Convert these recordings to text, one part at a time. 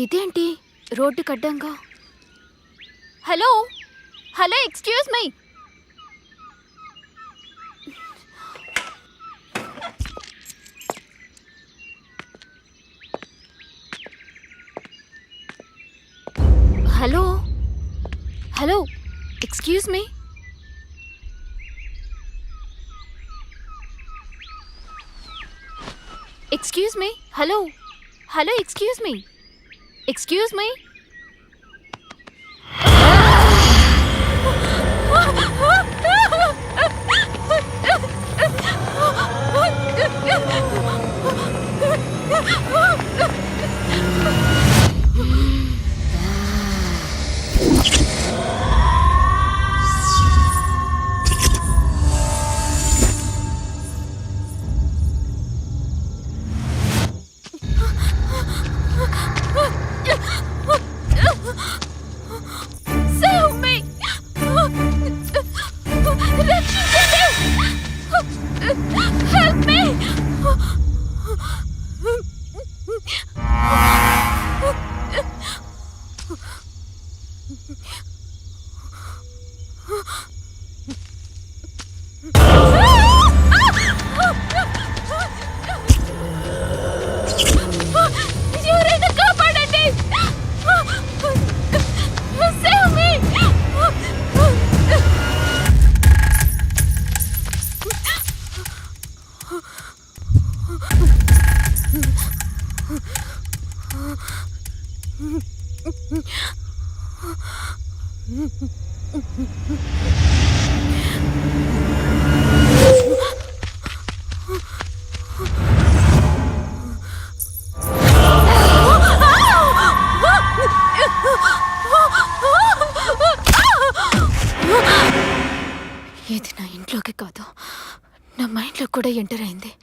ఇదేంటి రోడ్డు కడ్డంగా? Hello hello, excuse me. Hello hello, excuse me. Excuse me. Hello hello, excuse me. Excuse me. ఇది నా ఇంట్లోకి కాదు, నా మైండ్లో కూడా ఎంటర్ అయింది.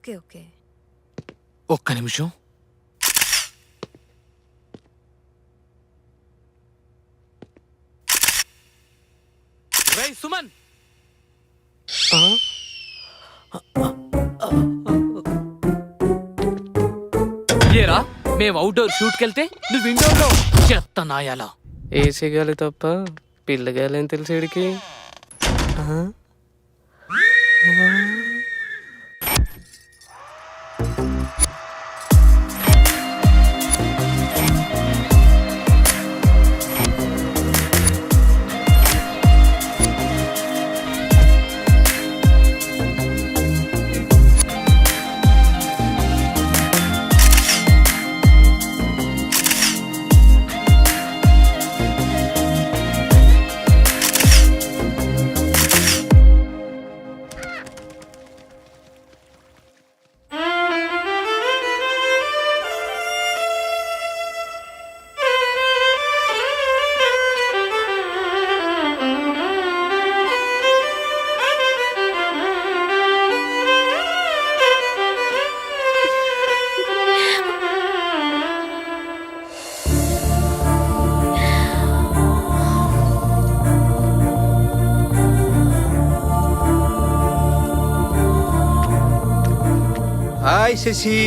Okay okay. ఒక్క నిమిషం. రేయ్ సుమన్, ఏరా మేము అవుట్డోర్ షూట్కి వెళ్తే నువ్వు ఇండోర్ లో చెత్త నాయాలా. ఏసీ గాలి తప్ప పిల్లగాలి ఏం తెలిసేడికి. హాయ్ శశి,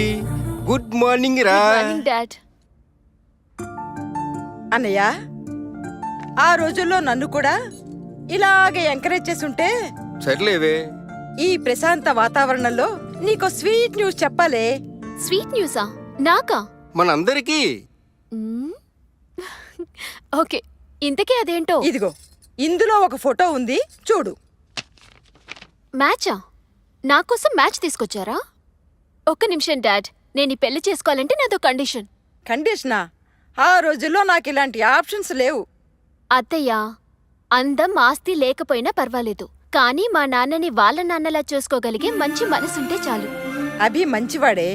గుడ్ మార్నింగ్ రా. Morning dad. అన్నయ్య, ఆ రోజుల్లో నన్ను కూడా ఇలాగే ఎంకరేజ్ చేసుంటే సర్లేవే. ఈ ప్రశాంత వాతావరణంలో నీకో స్వీట్ న్యూస్ చెప్పాలే. స్వీట్ న్యూసా? నాకా? మనందరికీ. మ్మ్. ఓకే, ఇంతకీ అదేంటో. ఇదిగో, ఇందులో ఒక ఫోటో ఉంది, చూడు. మ్యాచా? నా కోసం మ్యాచ్ తీసుకొచ్చారా? ఒక్క నిమిషం డాడ్, నేను ఈ పెళ్లి చేసుకోవాలంటే నాదో కండిషన్. కండిషనా? ఆ రోజుల్లో నాకు ఇలాంటి ఆప్షన్స్ లేవు. అత్తయ్య, అందం ఆస్తి లేకపోయినా పర్వాలేదు, కానీ మా నాన్నని వాళ్ళ నాన్నలా చూసుకోగలిగే మంచి మనసుంటే చాలు. అభి మంచివాడే,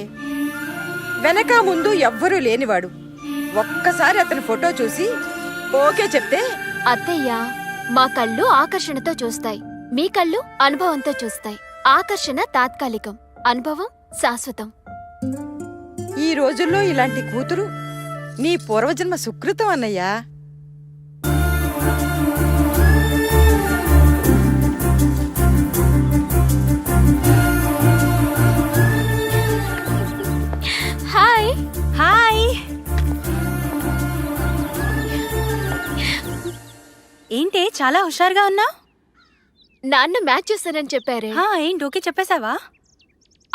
వెనక ముందు ఎవ్వరూ లేనివాడు. ఒక్కసారి అతని ఫోటో చూసి ఓకే చెప్తే. అత్తయ్య, మా కళ్ళు ఆకర్షణతో చూస్తాయి, మీ కళ్ళు అనుభవంతో చూస్తాయి. ఆకర్షణ తాత్కాలికం, అనుభవం శాశ్వతం. ఈ రోజుల్లో ఇలాంటి కూతురు నీ పూర్వజన్మ సుకృతం అన్నయ్యా. హాయ్. హాయ్. ఏంటే చాలా హుషారుగా ఉన్నా? నాన్న మ్యాచ్ చూస్తానని చెప్పారే. ఏంటి ఓకే చెప్పేశావా?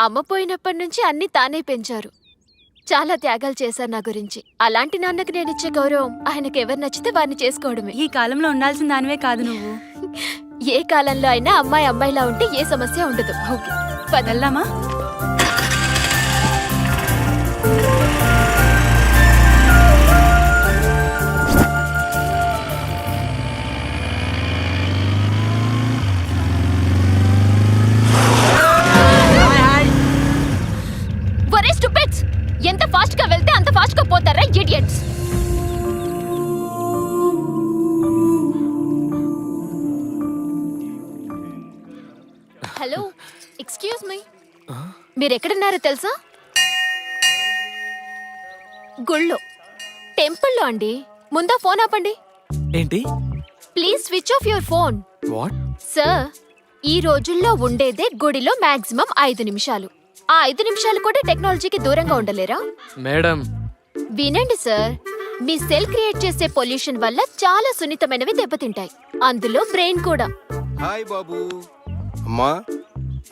అమ్మ పోయినప్పటి నుంచి అన్ని తానే పెంచారు, చాలా త్యాగాలు చేశారు నా గురించి. అలాంటి నాన్నకి నేనిచ్చే గౌరవం ఆయనకి ఎవరు నచ్చితే వారిని చేసుకోవడమే. ఈ కాలంలో ఉండాల్సిన దానివే కాదు నువ్వు. ఏ కాలంలో అయినా అమ్మాయి అమ్మాయిలా ఉంటే ఏ సమస్య ఉండదు. ఓకే, పదల్లామా? ఒరే స్టూపిడ్స్, ఎంత ఫాస్ట్ గా వెళ్తే అంత ఫాస్ట్ గా పోతారా ఇడియట్స్. హలో, ఎక్స్క్యూజ్ మీ, మీరెక్కడున్నారో తెలుసా? గుళ్ళో, టెంపుల్లో అండి. ముందా ఫోన్ ఆపండి. ఏంటి? Please switch off your phone. What? Sir, ఈ రోజుల్లో ఉండేదే గుడిలో మాక్సిమం 5 నిమిషాలు. ఆ 5 నిమిషాలు కూడా టెక్నాలజీకి దూరంగా ఉండలేరా? మేడం, వినండి సార్, మీ సెల్ క్రియేట్ చేసే పొల్యూషన్ వల్ల చాలా సున్నితమైనవి దెబ్బతింటాయి, అందులో బ్రెయిన్ కూడా. హాయ్ బాబు. అమ్మా,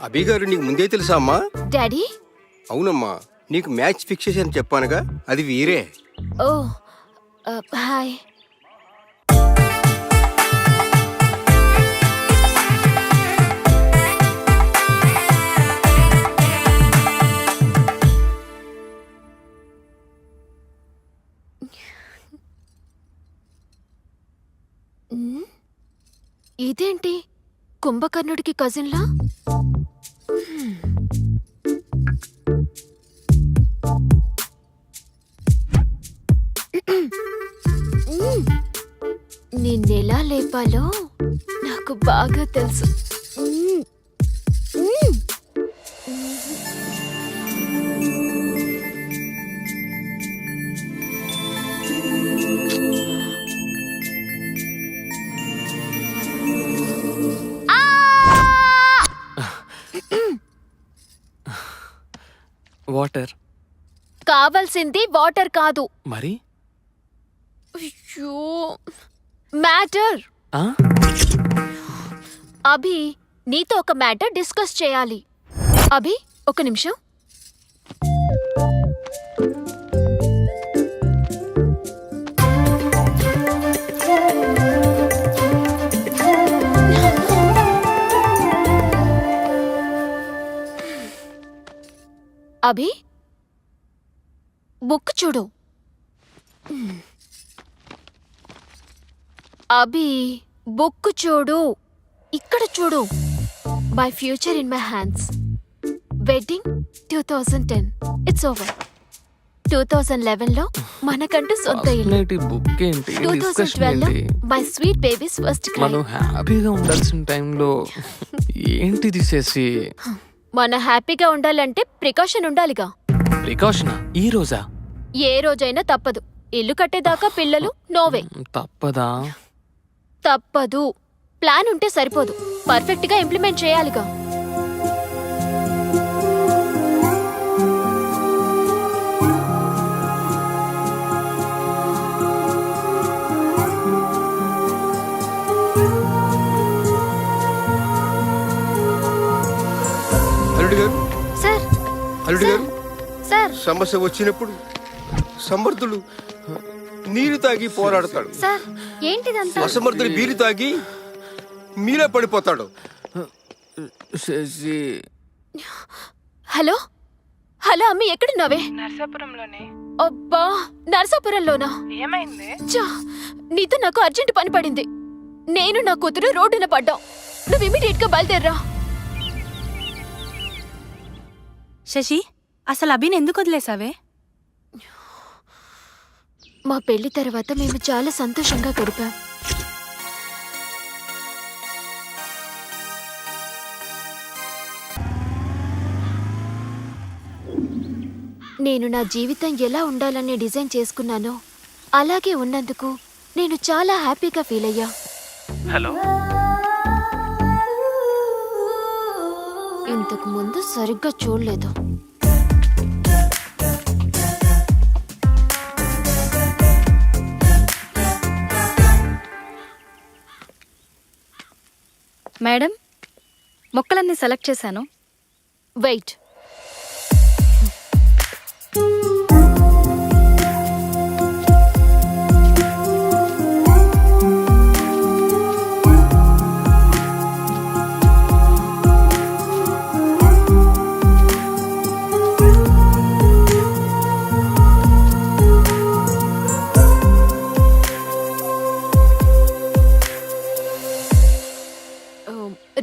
అభి గారు నీకు ముందే తెలుసా అమ్మా? డాడీ? అవునమ్మా, నీకు మ్యాచ్ ఫిక్స్ చేశాను చెప్పానుగా, అది వీరే. ఓ, హాయ్. ఇదేంటి, కుంభకర్ణుడికి కజిన్లా? నిన్నెలా లేపాలో నాకు బాగా తెలుసు. వాటర్. కావాల్సింది వాటర్ కాదు. మరి అయ్యో, మ్యాటర్. ఆ? అభి, నీతో ఒక మ్యాటర్ డిస్కస్ చేయాలి. అభి, ఒక నిమిషం. అభి, బుక్ చూడు. అభి, బుక్ చూడు. ఇక్కడ చూడు. My future in my hands. Wedding 2010. It's over. 2011లో మనకంటూ సొంత ఇల్లు. Personality book ఏంటి? డిస్కషన్ 2012లో ఏంటి? మై స్వీట్ బేబీస్ ఫస్ట్ మనం హ్యాపీగా ఉండాల్సిన టైంలో ఏంటిది చేసి? మన హ్యాపీగా ఉండాలంటే ప్రికాషన్ ఉండాలిగా. ప్రికాషనా? ఈ రోజా? ఏ రోజైనా తప్పదు. ఇల్లు కట్టేదాకా పిల్లలు నోవే. తప్పదా? తప్పదు. ప్లాన్ ఉంటే సరిపోదు, పర్ఫెక్ట్ గా ఇంప్లిమెంట్ చేయాలిగా. అల్లుడు గారు, సార్, అల్లుడు గారు, సార్, సమస్య వచ్చినప్పుడు సమర్థుడు నీరు తాగి పోరాడతాడు. సార్, ఏంటిదంతా? అసమర్థుడు బీరు తాగి మీరే పడిపోతాడు. శశి, హలో హలో, అమ్మి ఎక్కడున్నావే? నర్సాపురంలోనే. అబ్బా, నరసాపురంలోనా? ఏమైంది? ఛా, నీతో నాకు అర్జెంట్ పని పడింది. నేను నా కూతురు రోడ్డున పడ్డాం. నువ్వు ఇమీడియట్ గా బయలుదేర్రా. శశి, అసలు అభిని ఎందుకు వదిలేసావే? మా పెళ్లి తర్వాత మేము చాలా సంతోషంగా గడిపాం. నేను నా జీవితం ఎలా ఉండాలని డిజైన్ చేసుకున్నానో అలాగే ఉన్నందుకు నేను చాలా హ్యాపీగా ఫీల్ అయ్యా. హలో. ఇంతకు ముందు సరిగ్గా చూడలేదు. మేడం, మొక్కలన్నీ సెలెక్ట్ చేశాను. వెయిట్.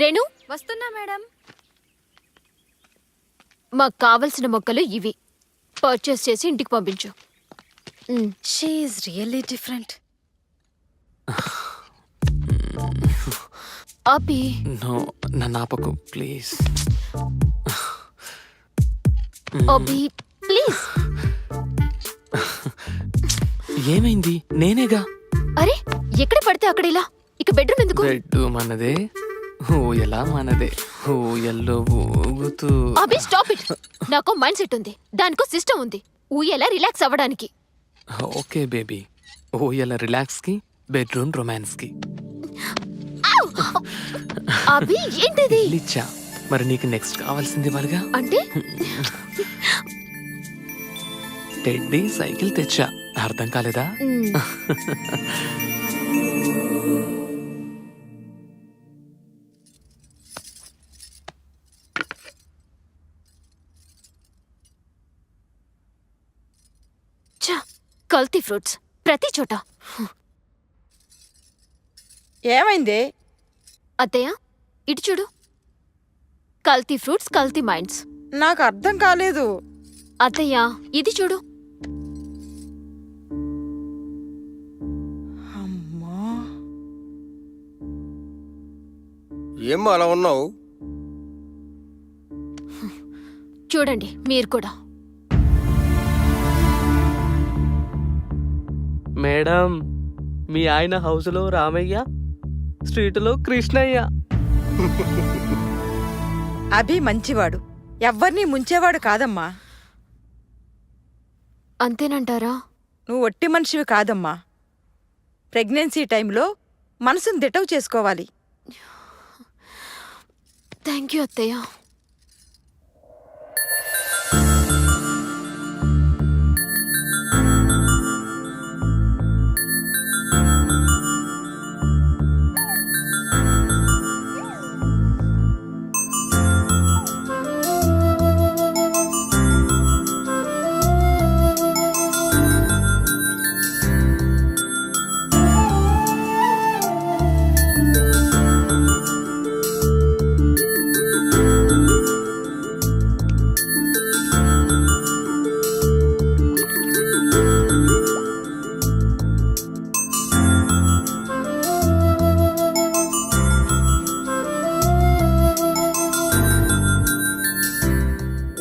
రేణు, వస్తున్నా మేడం. మాకు కావలసిన మొక్కలు ఇవి. పర్చేస్ చేసి ఇంటికి పంపించు. She is really different. Abhi, no, నన్ను ఆపకు ప్లీజ్. Abhi, please. ఏమైంది? నేనేగా. అరే, ఎక్కడ పడితే అక్కడ ఇలా. ఇక బెడ్రూమ్ ఎందుకు? బెడ్ మనదే, ఊయలా మనదే. ఊయల్లో ఊగుతూ. అభి, స్టాప్ ఇట్. నాకు మైండ్ సెట్ ఉంది, దానికో సిస్టమ్ ఉంది. ఊయలా రిలాక్స్ అవ్వడానికి. ఓకే బేబీ, ఊయల రిలాక్స్ కి, బెడ్రూమ్ రొమాన్స్ కి. అభి, ఏంటిది? ఇచ్చా. మరి నీకు నెక్స్ట్ కావాల్సింది వాళ్ళగా అంటే టెడ్డీ సైకిల్ తెచ్చా. అర్థం కాలేదా? కల్తీ ఫ్రూట్స్ ప్రతి చోట. ఏమైంది? అత్తయ్య, ఇటు చూడు. కల్తీ ఫ్రూట్స్, కల్తీ మైండ్స్. నాకు అర్థం కాలేదు. అత్తయ్య, ఇది చూడు. అమ్మా, ఏమ్మా అలా ఉన్నావు? చూడండి మీరు కూడా. మేడం, మీ ఆయన హౌస్లో రామయ్య, స్ట్రీట్లో కృష్ణయ్య. అభి మంచివాడు, ఎవ్వరినీ ముంచేవాడు కాదమ్మా. అంతేనంటారా? నువ్వు ఒట్టి మనిషివి కాదమ్మా. ప్రెగ్నెన్సీ టైంలో మనసును దిటవు చేసుకోవాలి. థ్యాంక్ యూ అత్తయ్య.